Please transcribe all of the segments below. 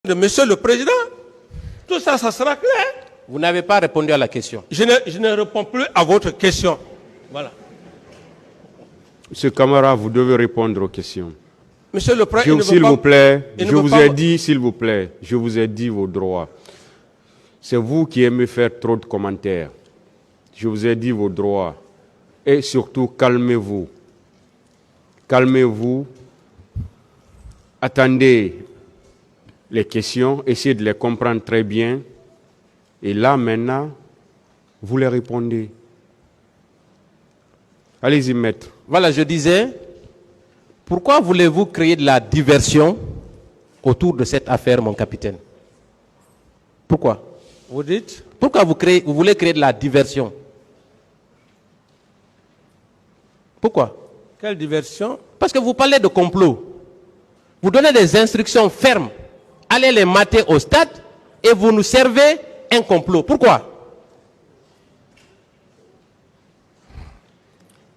de Monsieur le Président, tout ça, ça sera clair. Vous n'avez pas répondu à la question. Je ne réponds plus à votre question. Voilà. Monsieur Camara, vous devez répondre aux questions. Monsieur le Président, S'il vous plaît, je vous ai dit, s'il vous plaît, je vous ai dit vos droits. C'est vous qui aimez faire trop de commentaires. Je vous ai dit vos droits. Et surtout, calmez-vous. Calmez-vous. Attendez les questions, essayez de les comprendre très bien. Et là, maintenant, vous les répondez. Allez-y, maître. Voilà, je disais, pourquoi voulez-vous créer de la diversion autour de cette affaire, mon capitaine? Pourquoi? Vous dites? Pourquoi vous voulez créer de la diversion? Pourquoi? Quelle diversion? Parce que vous parlez de complot. Vous donnez des instructions fermes. Allez les mater au stade et vous nous servez un complot. Pourquoi?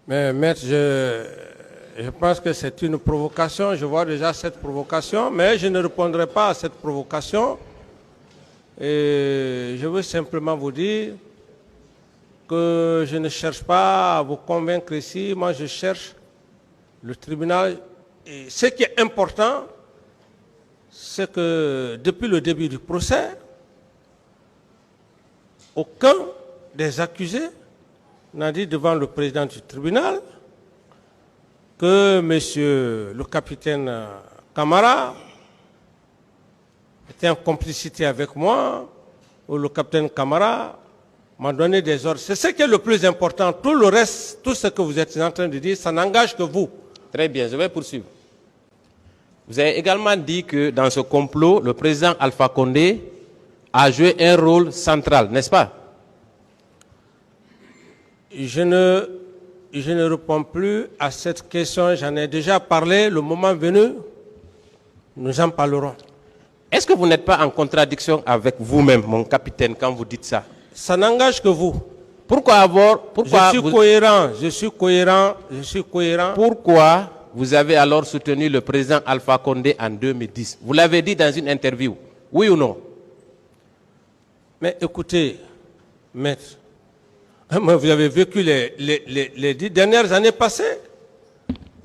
Mais maître, je pense que c'est une provocation. Je vois déjà cette provocation, mais je ne répondrai pas à cette provocation. Et je veux simplement vous dire que je ne cherche pas à vous convaincre ici. Moi, je cherche le tribunal. Et ce qui est important, c'est que depuis le début du procès, aucun des accusés n'a dit devant le président du tribunal que monsieur le capitaine Camara était en complicité avec moi, ou le capitaine Camara m'a donné des ordres. C'est ce qui est le plus important. Tout le reste, tout ce que vous êtes en train de dire, ça n'engage que vous. Très bien, je vais poursuivre. Vous avez également dit que dans ce complot, le président Alpha Condé a joué un rôle central, n'est-ce pas? Je ne réponds plus à cette question. J'en ai déjà parlé. Le moment venu, nous en parlerons. Est-ce que vous n'êtes pas en contradiction avec vous-même, mon capitaine, quand vous dites ça? Ça n'engage que vous. Pourquoi je suis cohérent. Pourquoi vous avez alors soutenu le président Alpha Condé en 2010? Vous l'avez dit dans une interview, oui ou non? Mais écoutez, maître, vous avez vécu les 10 dernières années passées.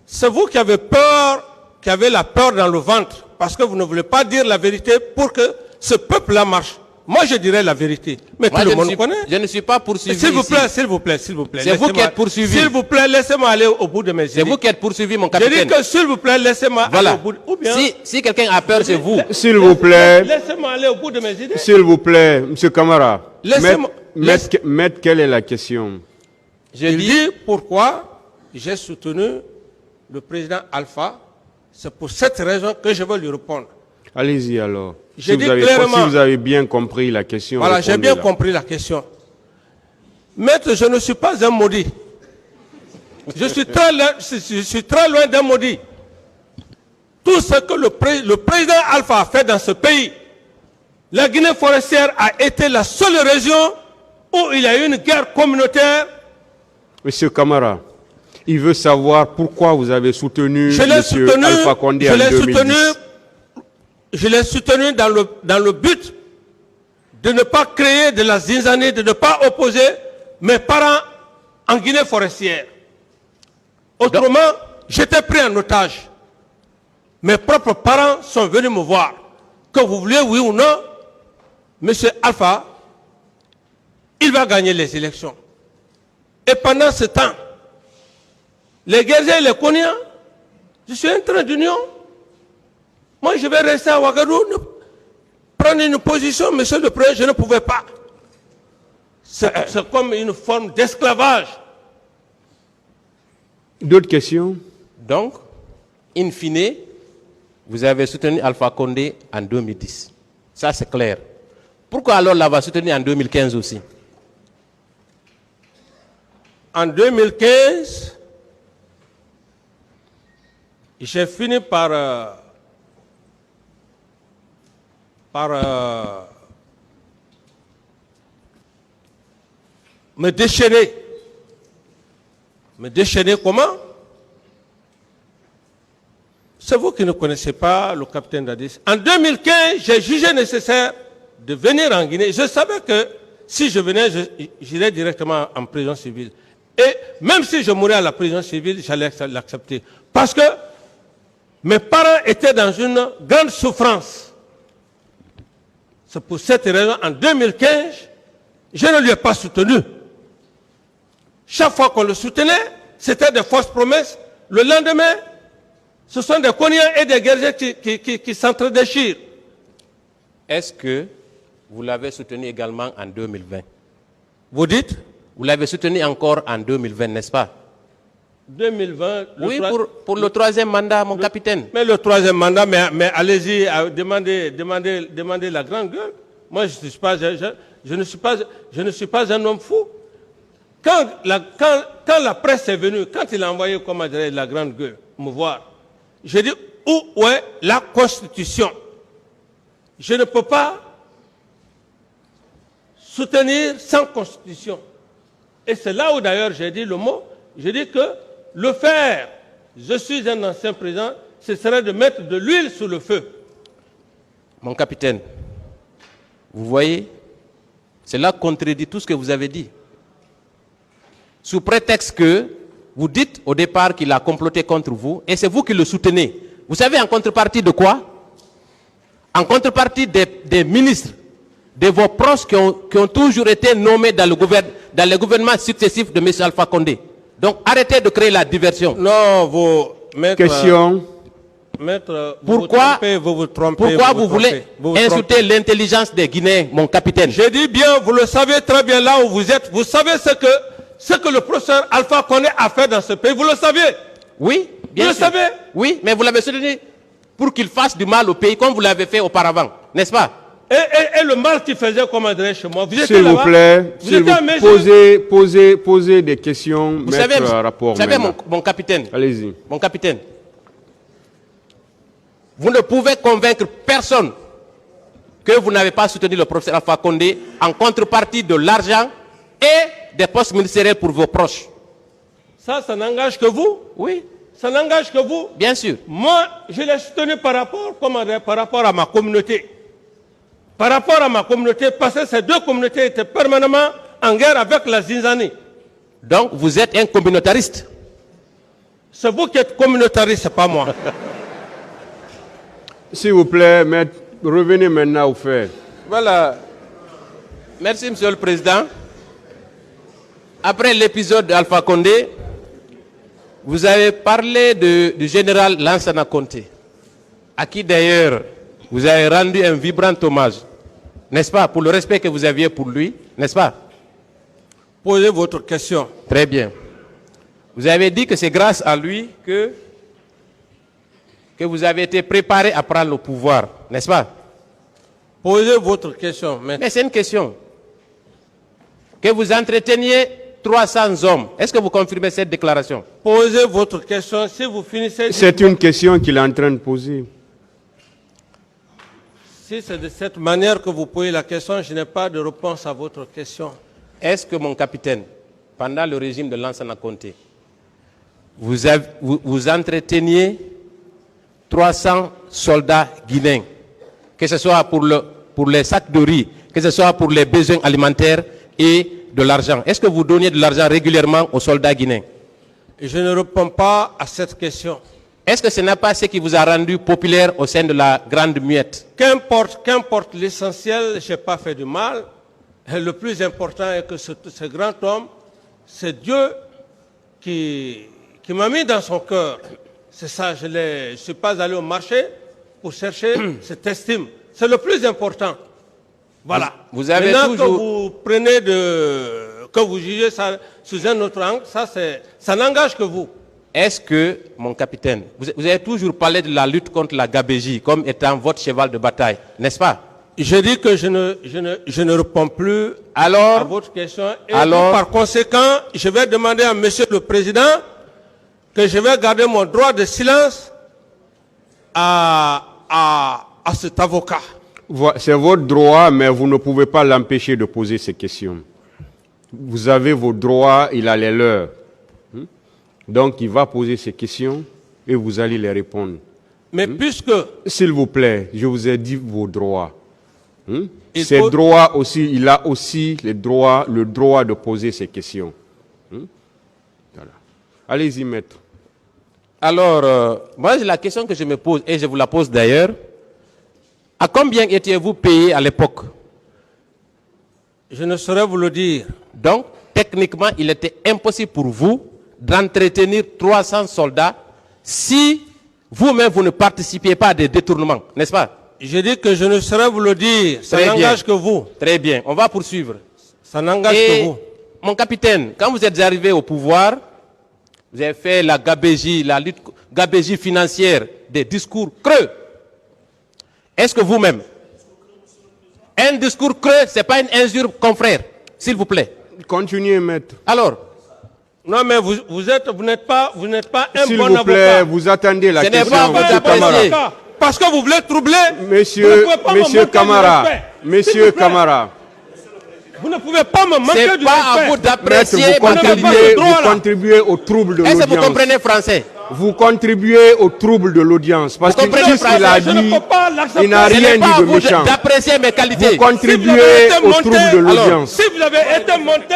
C'est vous qui avez peur, qui avez la peur dans le ventre, parce que vous ne voulez pas dire la vérité pour que ce peuple-là marche. Moi, je dirais la vérité. Mais tout le monde connaît. Je ne suis pas poursuivi. S'il vous plaît, s'il vous plaît. C'est vous qui êtes poursuivi. S'il vous plaît, laissez-moi aller au bout de mes idées. C'est vous qui êtes poursuivi, mon capitaine. Je dis que s'il vous plaît, laissez-moi aller au bout. Ou bien, si quelqu'un a peur, c'est vous. S'il vous plaît. Laissez-moi aller au bout de mes idées. S'il vous plaît, monsieur Camara. Maître, quelle est la question? Je dis pourquoi j'ai soutenu le président Alpha. C'est pour cette raison que je veux lui répondre. Allez-y alors. Si vous avez bien compris la question. Voilà, j'ai bien compris la question. Maître, je ne suis pas un maudit. Je suis très loin d'un maudit. Tout ce que le président Alpha a fait dans ce pays, la Guinée forestière a été la seule région où il y a eu une guerre communautaire. Monsieur Camara, il veut savoir pourquoi vous avez soutenu monsieur Alpha Condé en 2010. Je l'ai soutenu dans le but de ne pas créer de la zizanie, de ne pas opposer mes parents en Guinée forestière. Autrement, j'étais pris en otage. Mes propres parents sont venus me voir. Que vous vouliez, oui ou non, M. Alpha, il va gagner les élections. Et pendant ce temps, les guerriers et les Koniens, je suis un train d'union. Moi, je vais rester à Ouagadougou, prendre une position, monsieur le président, je ne pouvais pas. C'est comme une forme d'esclavage. D'autres questions? Donc, in fine, vous avez soutenu Alpha Condé en 2010. Ça, c'est clair. Pourquoi alors l'avoir soutenu en 2015 aussi? En 2015, j'ai fini par me déchaîner. Me déchaîner comment? C'est vous qui ne connaissez pas le capitaine Dadis. En 2015, j'ai jugé nécessaire de venir en Guinée. Je savais que si je venais, j'irais directement en prison civile. Et même si je mourais à la prison civile, j'allais l'accepter. Parce que mes parents étaient dans une grande souffrance. C'est pour cette raison, en 2015, je ne lui ai pas soutenu. Chaque fois qu'on le soutenait, c'était des fausses promesses. Le lendemain, ce sont des cognats et des guerriers qui s'entredéchirent. Est-ce que vous l'avez soutenu également en 2020? Vous dites? Vous l'avez soutenu encore en 2020, n'est-ce pas? 2020. Oui, pour le troisième mandat, mon capitaine. Mais le troisième mandat, mais allez-y, demandez la grande gueule. Moi, je ne suis pas un homme fou. Quand la presse est venue, quand il a envoyé, comment dirais, la grande gueule, me voir, j'ai dit, où est la Constitution? Je ne peux pas soutenir sans Constitution. Et c'est là où d'ailleurs j'ai dit le mot, j'ai dit que le faire, je suis un ancien président, ce serait de mettre de l'huile sur le feu. Mon capitaine, vous voyez, cela contredit tout ce que vous avez dit. Sous prétexte que vous dites au départ qu'il a comploté contre vous, et c'est vous qui le soutenez. Vous savez en contrepartie de quoi? En contrepartie des ministres, de vos proches qui ont toujours été nommés dans les gouvernements successifs de M. Alpha Condé. Donc arrêtez de créer la diversion. Non, vous... Maître, question. Maître, pourquoi vous trompez. Pourquoi vous voulez insulter l'intelligence des Guinéens, mon capitaine? J'ai dit bien, vous le savez très bien là où vous êtes. Vous savez ce que le professeur Alpha Condé a fait dans ce pays. Vous le savez? Oui, bien sûr. Vous le savez? Oui, mais vous l'avez soutenu pour qu'il fasse du mal au pays comme vous l'avez fait auparavant, n'est-ce pas? Et le mal qu'il faisait, comment dirais chez moi. S'il vous plaît, posez des questions. Vous savez, mon capitaine. Allez-y. Mon capitaine, vous ne pouvez convaincre personne que vous n'avez pas soutenu le professeur Alpha Condé en contrepartie de l'argent et des postes ministériels pour vos proches. Ça n'engage que vous? Oui. Ça n'engage que vous? Bien sûr. Moi, je l'ai soutenu par rapport à ma communauté. Par rapport à ma communauté, parce que ces deux communautés étaient permanemment en guerre avec la Zinzanie. Donc, vous êtes un communautariste? C'est vous qui êtes communautariste, c'est pas moi. S'il vous plaît, maître, revenez maintenant au fait. Voilà. Merci, Monsieur le Président. Après l'épisode d'Alpha Condé, vous avez parlé du général Lansana Conté, à qui d'ailleurs vous avez rendu un vibrant hommage, n'est-ce pas, pour le respect que vous aviez pour lui, n'est-ce pas? Posez votre question. Très bien. Vous avez dit que c'est grâce à lui que vous avez été préparé à prendre le pouvoir, n'est-ce pas? Posez votre question. Mais c'est une question. Que vous entreteniez 300 hommes. Est-ce que vous confirmez cette déclaration? Posez votre question. Si vous finissez... C'est une question qu'il est en train de poser. Si c'est de cette manière que vous posez la question, je n'ai pas de réponse à votre question. Est-ce que, mon capitaine, pendant le régime de Lansana Conté, vous entreteniez 300 soldats guinéens, que ce soit pour les sacs de riz, que ce soit pour les besoins alimentaires et de l'argent? Est-ce que vous donniez de l'argent régulièrement aux soldats guinéens? Je ne réponds pas à cette question. Est-ce que ce n'est pas ce qui vous a rendu populaire au sein de la Grande Muette? Qu'importe l'essentiel, je n'ai pas fait du mal. Et le plus important est que ce grand homme, c'est Dieu qui m'a mis dans son cœur. C'est ça, je ne suis pas allé au marché pour chercher cette estime. C'est le plus important. Voilà. Vous avez maintenant toujours... que vous prenez que vous jugez ça sous un autre angle, ça n'engage que vous. Est-ce que, mon capitaine, vous avez toujours parlé de la lutte contre la gabégie comme étant votre cheval de bataille, n'est-ce pas? Je dis que je ne réponds plus à votre question. Et par conséquent, je vais demander à Monsieur le Président que je vais garder mon droit de silence à cet avocat. C'est votre droit, mais vous ne pouvez pas l'empêcher de poser ces questions. Vous avez vos droits, il a les leurs. Donc, il va poser ces questions et vous allez les répondre. Mais puisque... S'il vous plaît, je vous ai dit vos droits. Ces droits aussi, il a aussi le droit de poser ces questions. Voilà. Allez-y, maître. Alors, moi, la question que je me pose, et je vous la pose d'ailleurs, à combien étiez-vous payé à l'époque? Je ne saurais vous le dire. Donc, techniquement, il était impossible pour vous d'entretenir 300 soldats si vous-même vous ne participiez pas à des détournements, n'est-ce pas? Je dis que je ne saurais vous le dire. Ça n'engage que vous. Très bien, on va poursuivre. Ça n'engage que vous. Mon capitaine, quand vous êtes arrivé au pouvoir, vous avez fait la gabegie financière, des discours creux. Est-ce que vous-même, un discours creux, ce n'est pas une injure, confrère, s'il vous plaît? Continuez, maître. Alors? Non, mais vous n'êtes pas un bon avocat. S'il vous plaît, vous attendez la question. Ce n'est pas votre camarade. Parce que vous voulez troubler. Monsieur Camara. Monsieur Camara. Vous ne pouvez pas me manquer du respect. C'est pas à vous d'apprécier. Vous contribuez au trouble de l'audience. Est-ce que vous comprenez français? Vous contribuez au trouble de l'audiance. Parce que il a dit, il n'a rien dit de méchant. D'apprécier mes qualités. Vous contribuez au trouble de l'audience. Si vous avez été monté,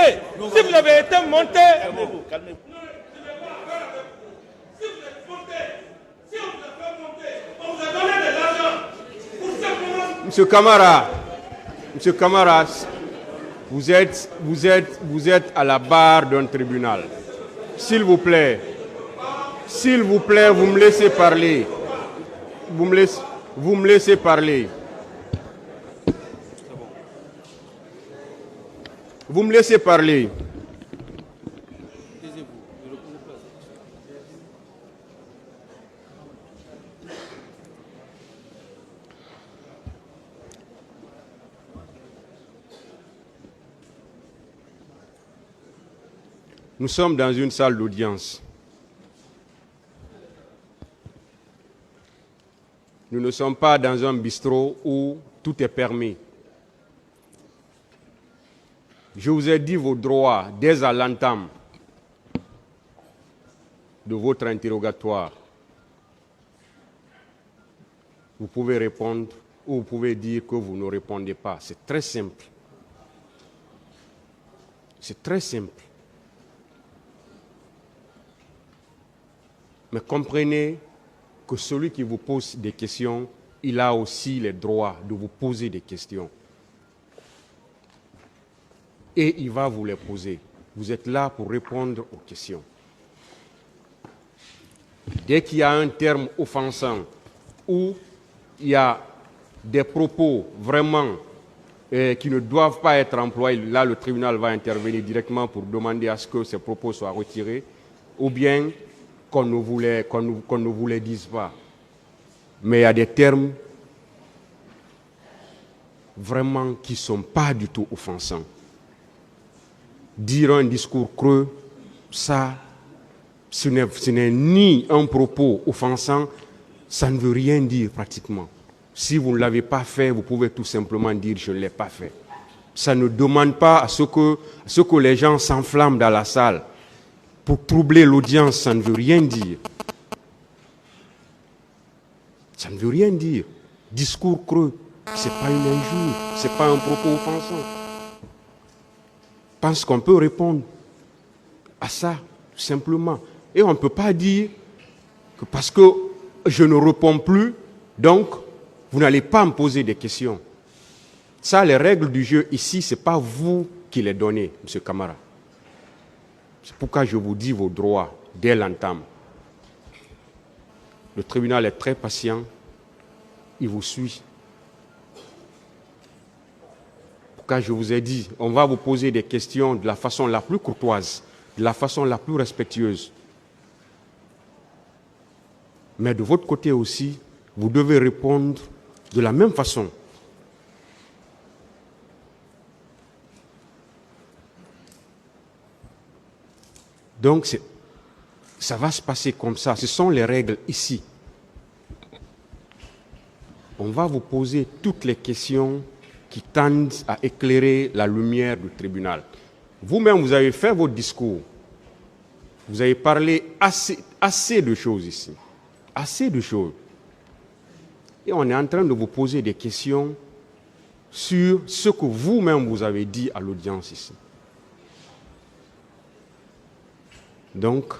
Monsieur Camara, vous êtes à la barre d'un tribunal. S'il vous plaît, vous me laissez parler. Vous me laissez parler. Vous me laissez parler. Nous sommes dans une salle d'audience. Nous ne sommes pas dans un bistrot où tout est permis. Je vous ai dit vos droits dès à l'entame de votre interrogatoire. Vous pouvez répondre ou vous pouvez dire que vous ne répondez pas. C'est très simple. C'est très simple. Mais comprenez que celui qui vous pose des questions, il a aussi le droit de vous poser des questions. Et il va vous les poser. Vous êtes là pour répondre aux questions. Dès qu'il y a un terme offensant ou il y a des propos vraiment qui ne doivent pas être employés, là le tribunal va intervenir directement pour demander à ce que ces propos soient retirés, ou bien qu'on ne vous les dise pas. Mais il y a des termes vraiment qui ne sont pas du tout offensants. Dire un discours creux, ça, ce n'est ni un propos offensant, ça ne veut rien dire pratiquement. Si vous ne l'avez pas fait, vous pouvez tout simplement dire « je ne l'ai pas fait ». Ça ne demande pas à ce que les gens s'enflamment dans la salle. Pour troubler l'audience, ça ne veut rien dire. Ça ne veut rien dire. Discours creux, ce n'est pas une injure, ce n'est pas un propos offensant. Je pense qu'on peut répondre à ça, tout simplement. Et on ne peut pas dire que parce que je ne réponds plus, donc vous n'allez pas me poser des questions. Ça, les règles du jeu ici, ce n'est pas vous qui les donnez, M. Camara. C'est pourquoi je vous dis vos droits dès l'entame. Le tribunal est très patient, il vous suit. Pourquoi je vous ai dit, on va vous poser des questions de la façon la plus courtoise, de la façon la plus respectueuse. Mais de votre côté aussi, vous devez répondre de la même façon. Donc, ça va se passer comme ça. Ce sont les règles ici. On va vous poser toutes les questions qui tendent à éclairer la lumière du tribunal. Vous-même, vous avez fait votre discours. Vous avez parlé assez de choses ici. Assez de choses. Et on est en train de vous poser des questions sur ce que vous-même vous avez dit à l'audience ici. Donc,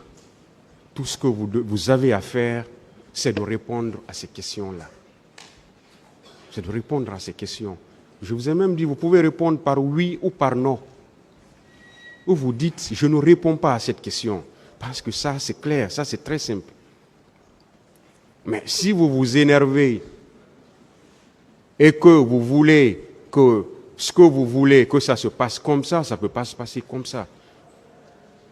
tout ce que vous avez à faire, c'est de répondre à ces questions-là. C'est de répondre à ces questions. Je vous ai même dit, vous pouvez répondre par oui ou par non. Ou vous dites, je ne réponds pas à cette question. Parce que ça, c'est clair, ça, c'est très simple. Mais si vous vous énervez et que vous voulez que ce que vous voulez, que ça se passe comme ça ne peut pas se passer comme ça.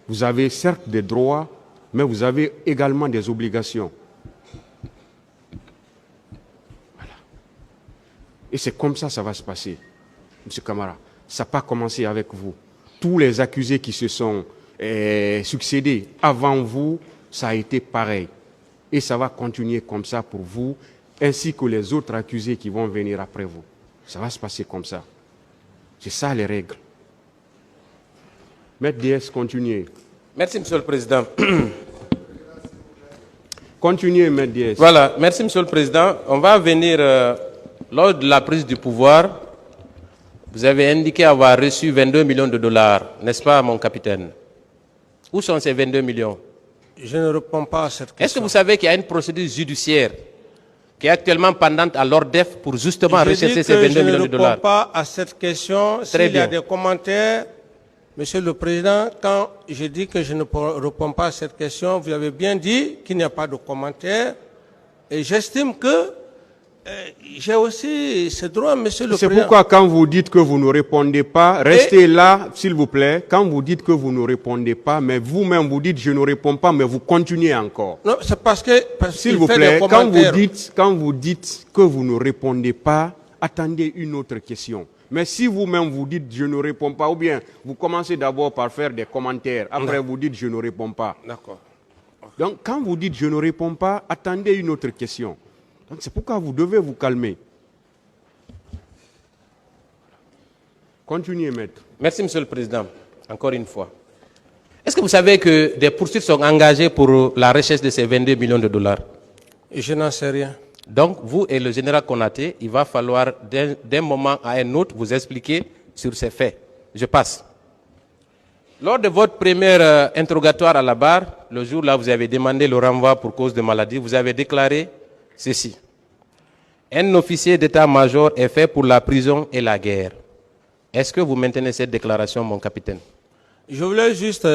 Vous avez certes des droits, mais vous avez également des obligations. Voilà. Et c'est comme ça que ça va se passer, M. Camara. Ça n'a pas commencé avec vous. Tous les accusés qui se sont succédés avant vous, ça a été pareil. Et ça va continuer comme ça pour vous, ainsi que les autres accusés qui vont venir après vous. Ça va se passer comme ça. C'est ça les règles. Maître DS, continuez. Merci, Monsieur le Président. Continuez, Maître DS. Voilà, merci, Monsieur le Président. On va venir, lors de la prise du pouvoir, vous avez indiqué avoir reçu 22 millions de dollars, n'est-ce pas, mon capitaine? Où sont ces 22 millions? Je ne réponds pas à cette question. Est-ce que vous savez qu'il y a une procédure judiciaire qui est actuellement pendante à l'ORDEF pour justement rechercher ces 22 millions de dollars? Je ne réponds pas à cette question. S'il y a des commentaires, Monsieur le Président, quand je dis que je ne réponds pas à cette question, vous avez bien dit qu'il n'y a pas de commentaires. Et j'estime que j'ai aussi ce droit, Monsieur le Président. C'est pourquoi quand vous dites que vous ne répondez pas, restez là, s'il vous plaît. Quand vous dites que vous ne répondez pas, mais vous-même vous dites je ne réponds pas, mais vous continuez encore. Non, c'est parce que... S'il vous plaît, quand vous dites que vous ne répondez pas, attendez une autre question. Mais si vous-même vous dites je ne réponds pas, ou bien vous commencez d'abord par faire des commentaires, après vous dites je ne réponds pas. D'accord. Donc quand vous dites je ne réponds pas, attendez une autre question. Donc c'est pourquoi vous devez vous calmer. Continuez, maître. Merci, Monsieur le Président. Encore une fois. Est-ce que vous savez que des poursuites sont engagées pour la recherche de ces 22 millions de dollars? Je n'en sais rien. Donc, vous et le général Konaté, il va falloir d'un moment à un autre vous expliquer sur ces faits. Je passe. Lors de votre premier interrogatoire à la barre, le jour-là, vous avez demandé le renvoi pour cause de maladie, vous avez déclaré ceci. Un officier d'état-major est fait pour la prison et la guerre. Est-ce que vous maintenez cette déclaration, mon capitaine? Je voulais juste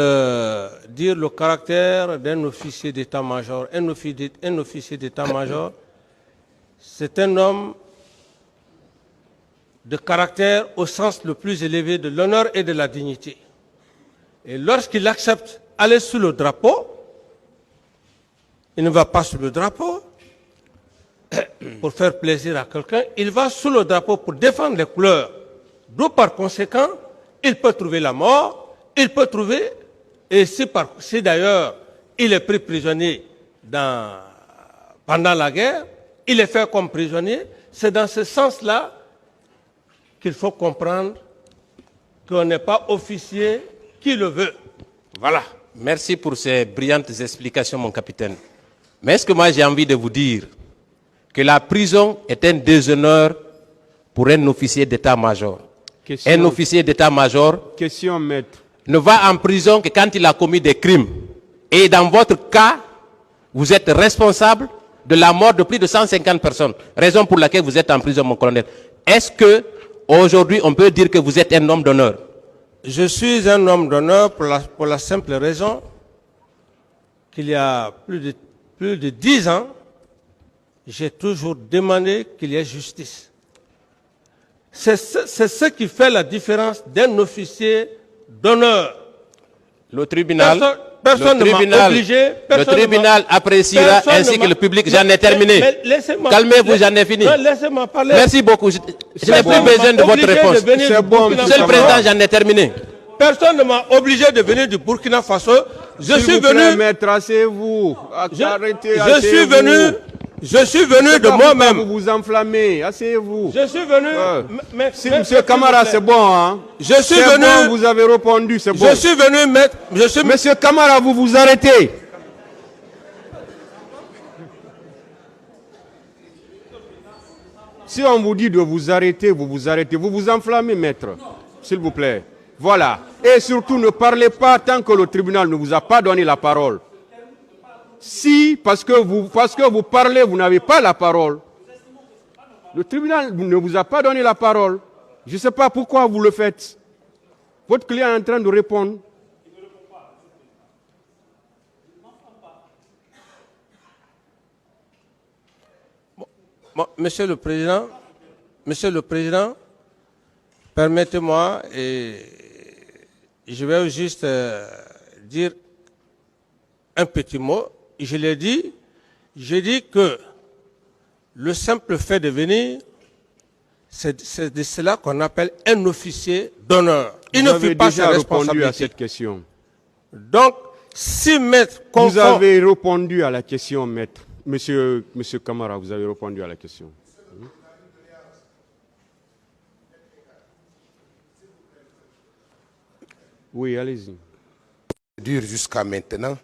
dire le caractère d'un officier d'état-major. Un officier d'état-major, c'est un homme de caractère au sens le plus élevé de l'honneur et de la dignité. Et lorsqu'il accepte aller sous le drapeau, il ne va pas sous le drapeau pour faire plaisir à quelqu'un, il va sous le drapeau pour défendre les couleurs. D'où par conséquent, il peut trouver la mort, il peut trouver, et si d'ailleurs il est pris prisonnier pendant la guerre, il est fait comme prisonnier, c'est dans ce sens-là qu'il faut comprendre qu'on n'est pas officier qui le veut. Voilà. Merci pour ces brillantes explications, mon capitaine. Mais est-ce que moi j'ai envie de vous dire que la prison est un déshonneur pour un officier d'état-major? Un officier d'état-major ne va en prison que quand il a commis des crimes. Et dans votre cas, vous êtes responsable de la mort de plus de 150 personnes. Raison pour laquelle vous êtes en prison, mon colonel. Est-ce que aujourd'hui on peut dire que vous êtes un homme d'honneur? Je suis un homme d'honneur pour la simple raison qu'il y a plus de 10 ans, j'ai toujours demandé qu'il y ait justice. C'est ce qui fait la différence d'un officier d'honneur. Le tribunal, le tribunal appréciera ainsi que le public. J'en ai terminé. Calmez-vous, j'en ai fini. Laissez-moi parler. Merci beaucoup. Je n'ai plus besoin de votre réponse. C'est bon, Monsieur le Président, j'en ai terminé. Personne ne m'a obligé de venir du Burkina Faso. Je suis venu. Asseyez-vous. Je suis venu de moi-même. Vous vous enflammez. Asseyez-vous. Je suis venu. Monsieur Camara, c'est bon, hein? Je suis venu. Bon, vous avez répondu, c'est bon. Je suis venu mettre. Monsieur Camara, vous vous arrêtez. Si on vous dit de vous arrêter, vous vous arrêtez. Vous vous enflammez, maître. S'il vous plaît. Voilà. Et surtout, ne parlez pas tant que le tribunal ne vous a pas donné la parole. Si, parce que vous parlez, vous n'avez pas la parole. Le tribunal ne vous a pas donné la parole. Je ne sais pas pourquoi vous le faites. Votre client est en train de répondre. Bon, Monsieur le Président, permettez-moi, et je vais juste dire un petit mot. Je l'ai dit, j'ai dit que le simple fait de venir, c'est de cela qu'on appelle un officier d'honneur. Il ne fait pas sa responsabilité. Vous avez déjà répondu à cette question. Donc, si maître confond... Vous avez répondu à la question, maître. Monsieur Camara, vous avez répondu à la question. Oui, allez-y. Dure jusqu'à maintenant.